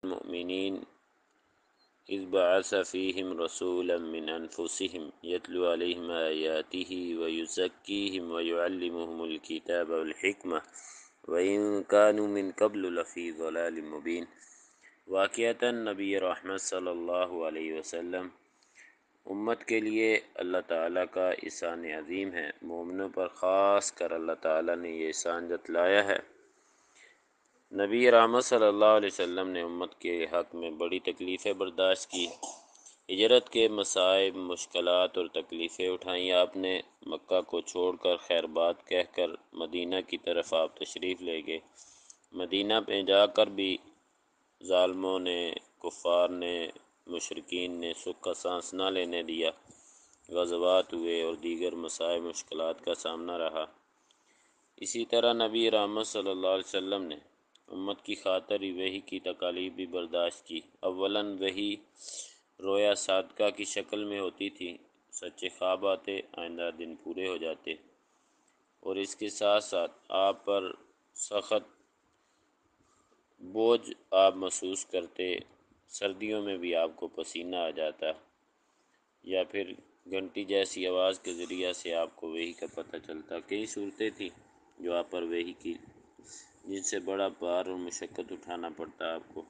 المؤمنین اذ بعث فیہم رسولا من انفسہم یتلو علیہم آیاتہ ویزکیہم ویعلمہم الکتاب والحکمہ وَإِن كَانُوا مِن قَبْلُ لَفِي ضَلَالٍ مُبِينٍ۔ واقعتاً نبی رحمت صلی اللہ علیہ وسلم امت کے لیے اللہ تعالیٰ کا احسان عظیم ہے۔ مومنوں پر خاص کر اللہ تعالیٰ نے یہ احسان جتلایا ہے۔ نبی رحمت صلی اللہ علیہ وسلم نے امت کے حق میں بڑی تکلیفیں برداشت کی، ہجرت کے مصائب، مشکلات اور تکلیفیں اٹھائیں۔ آپ نے مکہ کو چھوڑ کر خیر بات کہہ کر مدینہ کی طرف آپ تشریف لے گئے۔ مدینہ پہ جا کر بھی ظالموں نے، کفار نے، مشرکین نے سکھ کا سانس نہ لینے دیا، غزوات ہوئے اور دیگر مصائب مشکلات کا سامنا رہا۔ اسی طرح نبی رحمت صلی اللہ علیہ وسلم نے امت کی خاطر وحی کی تکالیف بھی برداشت کی۔ اولاً وحی رویا صادقہ کی شکل میں ہوتی تھی، سچے خواب آتے، آئندہ دن پورے ہو جاتے، اور اس کے ساتھ ساتھ آپ پر سخت بوجھ آپ محسوس کرتے، سردیوں میں بھی آپ کو پسینہ آ جاتا، یا پھر گھنٹی جیسی آواز کے ذریعہ سے آپ کو وحی کا پتہ چلتا۔ کئی صورتیں تھیں جو آپ پر وحی کی، جن سے بڑا بار اور مشقت اٹھانا پڑتا آپ کو۔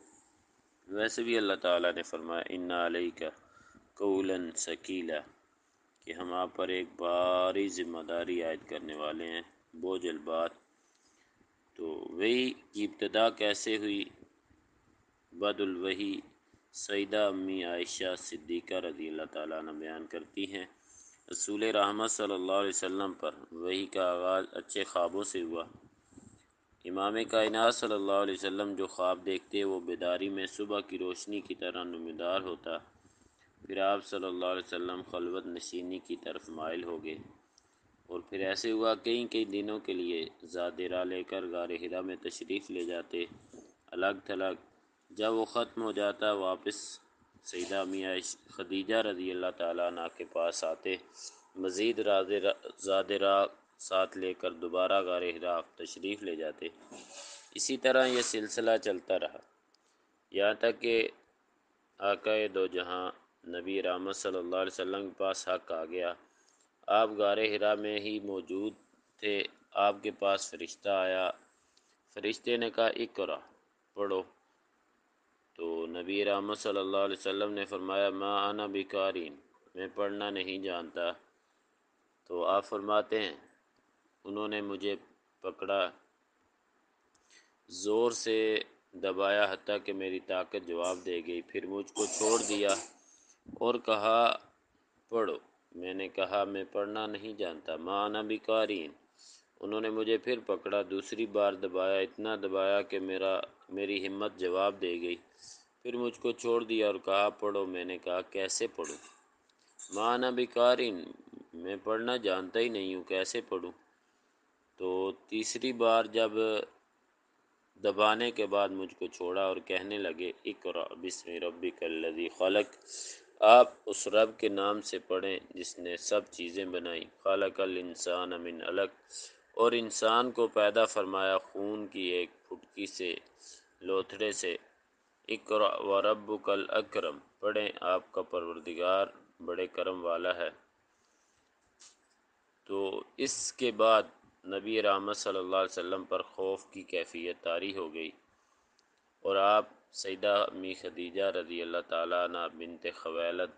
ویسے بھی اللہ تعالیٰ نے فرمایا اِنَّ عَلَيْكَ قَوْلًا ثَقِيلًا، کہ ہم آپ پر ایک بھاری ذمہ داری عائد کرنے والے ہیں، بوجھ البار۔ تو وحی کی ابتدا کیسے ہوئی؟ بدء الوحی سیدہ امی عائشہ صدیقہ رضی اللہ تعالیٰ عنہ بیان کرتی ہیں، رسول رحمت صلی اللہ علیہ وسلم پر وحی کا آغاز اچھے خوابوں سے ہوا۔ امام کائنات صلی اللہ علیہ وسلم جو خواب دیکھتے وہ بیداری میں صبح کی روشنی کی طرح نمودار ہوتا۔ پھر آپ صلی اللہ علیہ وسلم خلوت نشینی کی طرف مائل ہو گئے، اور پھر ایسے ہوا کئی دنوں کے لیے ذات راہ لے کر غار حرا میں تشریف لے جاتے، الگ تھلگ۔ جب وہ ختم ہو جاتا واپس سیدہ امی خدیجہ رضی اللہ تعالیٰ عنہ کے پاس آتے، مزید زاد راہ ساتھ لے کر دوبارہ غار حرا تشریف لے جاتے۔ اسی طرح یہ سلسلہ چلتا رہا، یہاں تک کہ آقا دو جہاں نبی رحمت صلی اللہ علیہ وسلم کے پاس حق آ گیا۔ آپ غار حرا میں ہی موجود تھے، آپ کے پاس فرشتہ آیا، فرشتے نے کہا اقرأ، پڑھو۔ تو نبی رحمت صلی اللہ علیہ وسلم نے فرمایا ما انا بقارئ، میں پڑھنا نہیں جانتا۔ تو آپ فرماتے ہیں انہوں نے مجھے پکڑا، زور سے دبایا حتیٰ کہ میری طاقت جواب دے گئی، پھر مجھ کو چھوڑ دیا اور کہا پڑھو۔ میں نے کہا میں پڑھنا نہیں جانتا، ما انا بقارئ۔ انہوں نے مجھے پھر پکڑا، دوسری بار دبایا، اتنا دبایا کہ میری ہمت جواب دے گئی، پھر مجھ کو چھوڑ دیا اور کہا پڑھو۔ میں نے کہا کیسے پڑھوں؟ ما انا بقارئ، میں پڑھنا جانتا ہی نہیں ہوں، کیسے پڑھوں؟ تو تیسری بار جب دبانے کے بعد مجھ کو چھوڑا اور کہنے لگے اقرأ بسم ربک الذی خلق، آپ اس رب کے نام سے پڑھیں جس نے سب چیزیں بنائیں، خلق الانسان من علق، اور انسان کو پیدا فرمایا خون کی ایک پھٹکی سے، لوتھڑے سے۔ اقرأ وربک الاکرم، پڑھیں آپ کا پروردگار بڑے کرم والا ہے۔ تو اس کے بعد نبی رحمت صلی اللہ علیہ وسلم پر خوف کی کیفیت طاری ہو گئی، اور آپ سیدہ امی خدیجہ رضی اللہ تعالیٰ عنہ بنت خویلد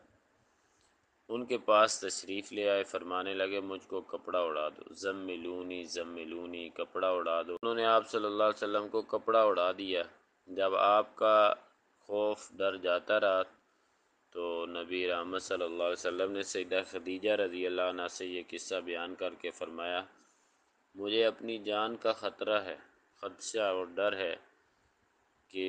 ان کے پاس تشریف لے آئے، فرمانے لگے مجھ کو کپڑا اڑا دو، زملونی زملونی، کپڑا اڑا دو۔ انہوں نے آپ صلی اللہ علیہ وسلم کو کپڑا اڑا دیا۔ جب آپ کا خوف ڈر جاتا رہا تو نبی رحمت صلی اللہ علیہ وسلم نے سیدہ خدیجہ رضی اللہ عنہ سے یہ قصہ بیان کر کے فرمایا مجھے اپنی جان کا خطرہ ہے، خدشہ اور ڈر ہے کہ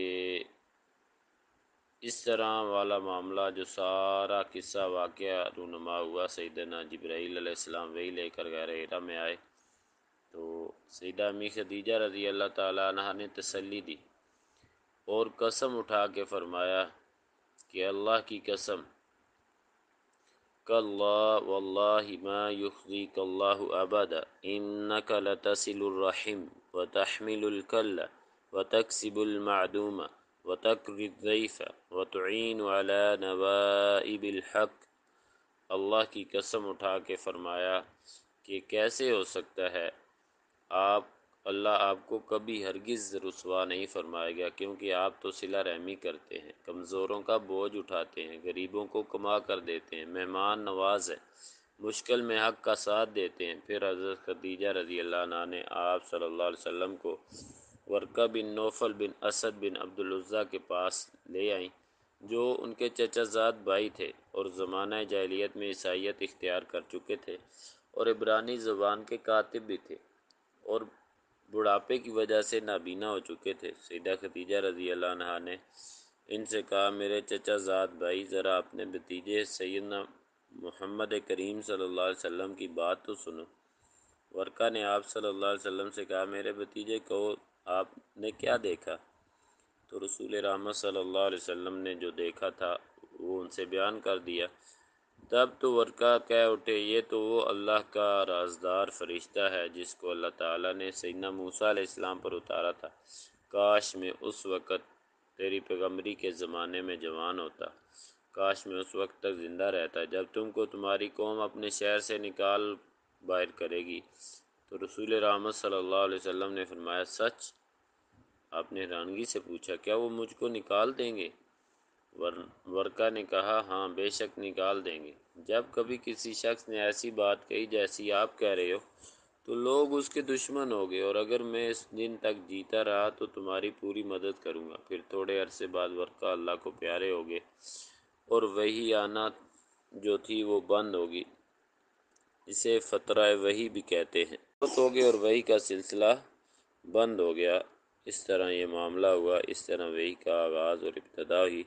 اس طرح والا معاملہ جو سارا قصہ واقعہ رونما ہوا، سیدنا جبرائیل علیہ السلام وحی لے کر غار حرا میں آئے، تو سیدہ امی خدیجہ رضی اللہ تعالیٰ عنہ نے تسلی دی اور قسم اٹھا کے فرمایا کہ اللہ کی قسم، کاللہ واللہ ما یخزیک اللہ ابدا انک لتصل الرحم وتحمل الکل وتکسب المعدوم وتقری الضیف وتعین علی نوائب الحق۔ اللہ کی قسم اٹھا کے فرمایا کہ کیسے ہو سکتا ہے، اللہ آپ کو کبھی ہرگز رسوا نہیں فرمائے گا، کیونکہ آپ تو صلہ رحمی کرتے ہیں، کمزوروں کا بوجھ اٹھاتے ہیں، غریبوں کو کما کر دیتے ہیں، مہمان نواز ہیں، مشکل میں حق کا ساتھ دیتے ہیں۔ پھر حضرت خدیجہ رضی اللہ عنہا نے آپ صلی اللہ علیہ وسلم کو ورقہ بن نوفل بن اسد بن عبدالعزیٰ کے پاس لے آئیں، جو ان کے چچا زاد بھائی تھے اور زمانہ جاہلیت میں عیسائیت اختیار کر چکے تھے اور عبرانی زبان کے کاتب بھی تھے اور بڑھاپے کی وجہ سے نابینا ہو چکے تھے۔ سیدہ خدیجہ رضی اللہ عنہا نے ان سے کہا، میرے چچا زاد بھائی، ذرا اپنے بھتیجے سیدنا محمد کریم صلی اللہ علیہ وسلم کی بات تو سنو۔ ورقہ نے آپ صلی اللہ علیہ وسلم سے کہا، میرے بھتیجے کہو آپ نے کیا دیکھا؟ تو رسول رحمت صلی اللہ علیہ وسلم نے جو دیکھا تھا وہ ان سے بیان کر دیا۔ تب تو ورقہ کہہ اٹھے، یہ تو وہ اللہ کا رازدار فرشتہ ہے جس کو اللہ تعالیٰ نے سیدنا موسیٰ علیہ السلام پر اتارا تھا۔ کاش میں اس وقت تیری پیغمبری کے زمانے میں جوان ہوتا، کاش میں اس وقت تک زندہ رہتا جب تم کو تمہاری قوم اپنے شہر سے نکال باہر کرے گی۔ تو رسول رحمت صلی اللہ علیہ وسلم نے فرمایا، سچ؟ آپ نے حیرانگی سے پوچھا، کیا وہ مجھ کو نکال دیں گے؟ ورقہ نے کہا، ہاں بے شک نکال دیں گے۔ جب کبھی کسی شخص نے ایسی بات کہی جیسی آپ کہہ رہے ہو تو لوگ اس کے دشمن ہو گئے، اور اگر میں اس دن تک جیتا رہا تو تمہاری پوری مدد کروں گا۔ پھر تھوڑے عرصے بعد ورقہ اللہ کو پیارے ہو گئے اور وحی آنا جو تھی وہ بند ہوگی، اسے فترہ وحی بھی کہتے ہیں، بہت ہو گئے اور وحی کا سلسلہ بند ہو گیا۔ اس طرح یہ معاملہ ہوا، اس طرح وحی کا آغاز اور ابتدا ہوئی۔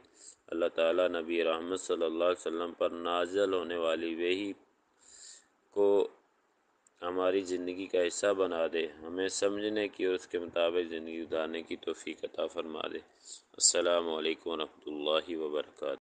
اللہ تعالیٰ نبی رحمت صلی اللہ علیہ وسلم پر نازل ہونے والی وحی کو ہماری زندگی کا حصہ بنا دے، ہمیں سمجھنے کی اور اس کے مطابق زندگی گزارنے کی توفیق عطا فرما دے۔ السلام علیکم ورحمۃ اللہ وبرکاتہ۔